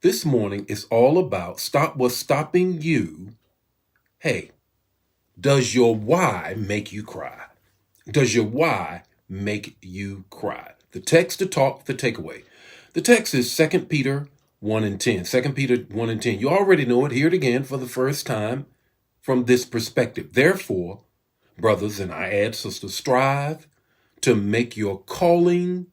This morning is all about stop what's stopping you. Hey, does your why make you cry? Does your why make you cry? The text to talk, the takeaway. The text is 2 Peter 1 and 10. 2 Peter 1 and 10. You already know it. Hear it again for the first time from this perspective. Therefore, brothers, and I add sisters, strive to make your calling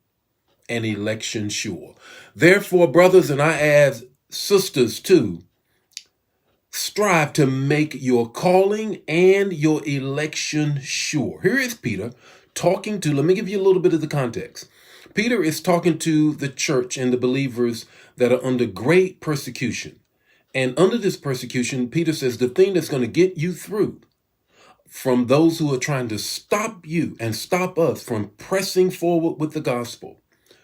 and election sure. Therefore, brothers, and I add sisters too, strive to make your calling and your election sure. Here is Peter talking to, let me give you a little bit of the context. Peter is talking to the church and the believers that are under great persecution. And under this persecution, Peter says the thing that's going to get you through from those who are trying to stop you and stop us from pressing forward with the gospel,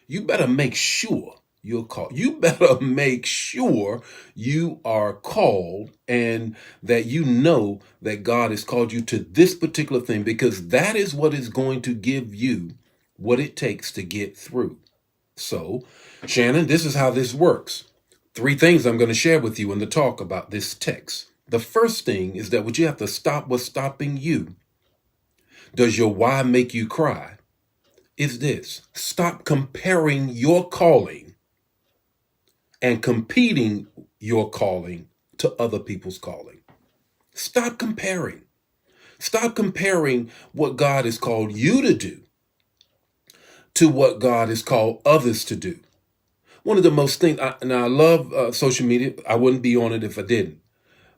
you better make sure you're called. You better make sure you are called and that you know that God has called you to this particular thing, because that is what is going to give you what it takes to get through. So, Shannon, this is how this works. 3 things I'm going to share with you in the talk about this text. The first thing is that what you have to stop what's stopping you. Does your why make you cry? Is this. Stop comparing your calling and competing your calling to other people's calling. Stop comparing. Stop comparing what God has called you to do to what God has called others to do. One of the most things, and I love social media. I wouldn't be on it if I didn't.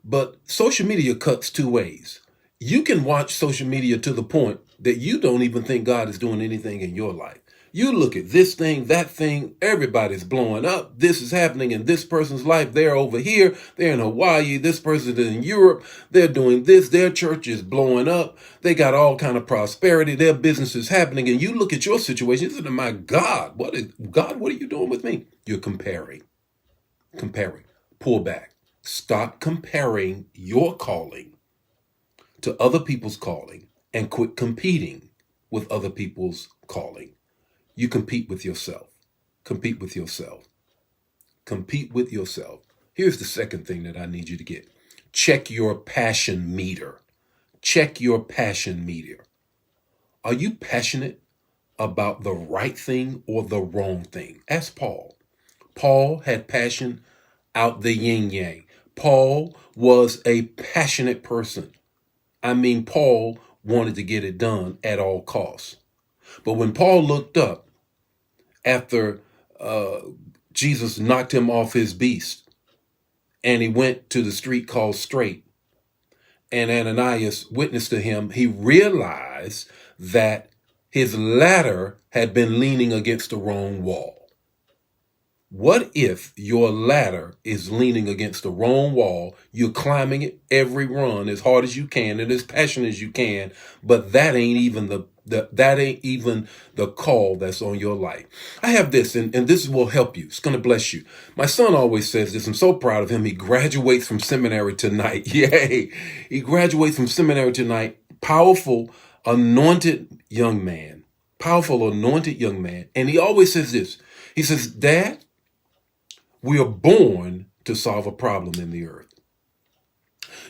But social media cuts 2 ways. You can watch social media to the point that you don't even think God is doing anything in your life. You look at this thing, that thing, everybody's blowing up. This is happening in this person's life. They're over here. They're in Hawaii. This person's in Europe. They're doing this. Their church is blowing up. They got all kind of prosperity. Their business is happening. And you look at your situation. You say, my God, what are you doing with me? You're comparing. Pull back. Stop comparing your calling to other people's calling and quit competing with other people's calling. You compete with yourself. Compete with yourself. Compete with yourself. Here's the second thing that I need you to get. Check your passion meter. Check your passion meter. Are you passionate about the right thing or the wrong thing? Ask Paul. Paul had passion out the yin yang. Paul was a passionate person. I mean, Paul wanted to get it done at all costs. But when Paul looked up after Jesus knocked him off his beast and he went to the street called Straight, and Ananias witnessed to him, he realized that his ladder had been leaning against the wrong wall. What if your ladder is leaning against the wrong wall? You're climbing it every run as hard as you can and as passionate as you can, but that ain't even the call that's on your life. I have this, and this will help you. It's going to bless you. My son always says this. I'm so proud of him. He graduates from seminary tonight. Yay! He graduates from seminary tonight. Powerful, anointed young man. Powerful, anointed young man. And he always says this. He says, Dad, we are born to solve a problem in the earth.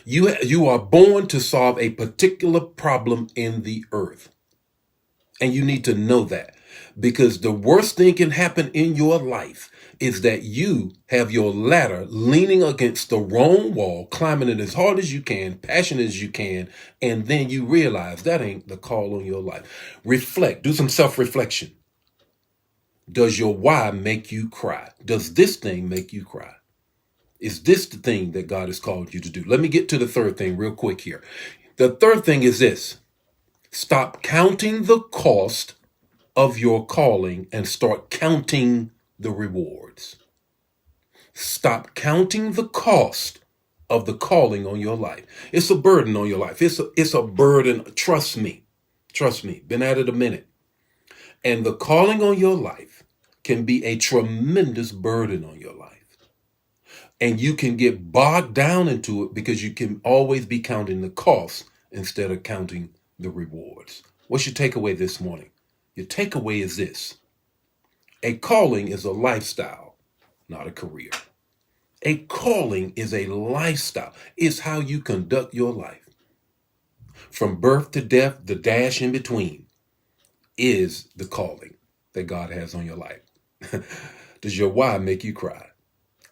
You are born to solve a particular problem in the earth. And you need to know that, because the worst thing can happen in your life is that you have your ladder leaning against the wrong wall, climbing it as hard as you can, passionate as you can, and then you realize that ain't the call on your life. Reflect, do some self-reflection. Does your why make you cry? Does this thing make you cry? Is this the thing that God has called you to do? Let me get to the third thing real quick here. The third thing is this. Stop counting the cost of your calling and start counting the rewards. Stop counting the cost of the calling on your life. It's a burden on your life. It's a burden. Trust me. Been at it a minute. And the calling on your life can be a tremendous burden on your life. And you can get bogged down into it because you can always be counting the cost instead of counting the rewards. What's your takeaway this morning? Your takeaway is this. A calling is a lifestyle, not a career. A calling is a lifestyle. It's how you conduct your life. From birth to death, the dash in between is the calling that God has on your life. Does your why make you cry?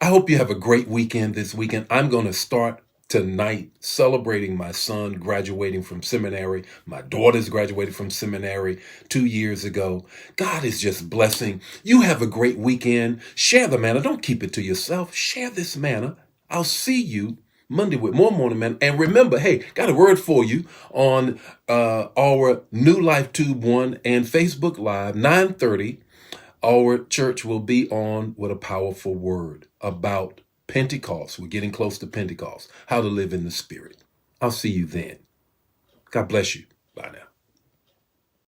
I hope you have a great weekend this weekend. I'm going to start tonight celebrating my son graduating from seminary. My daughter's graduated from seminary 2 years ago. God is just blessing. You have a great weekend. Share the manna. Don't keep it to yourself. Share this manna. I'll see you Monday with more Morning Man. And remember, hey, got a word for you on our New Life Tube 1 and Facebook Live, 9:30. Our church will be on with a powerful word about Pentecost. We're getting close to Pentecost, how to live in the Spirit. I'll see you then. God bless you. Bye now.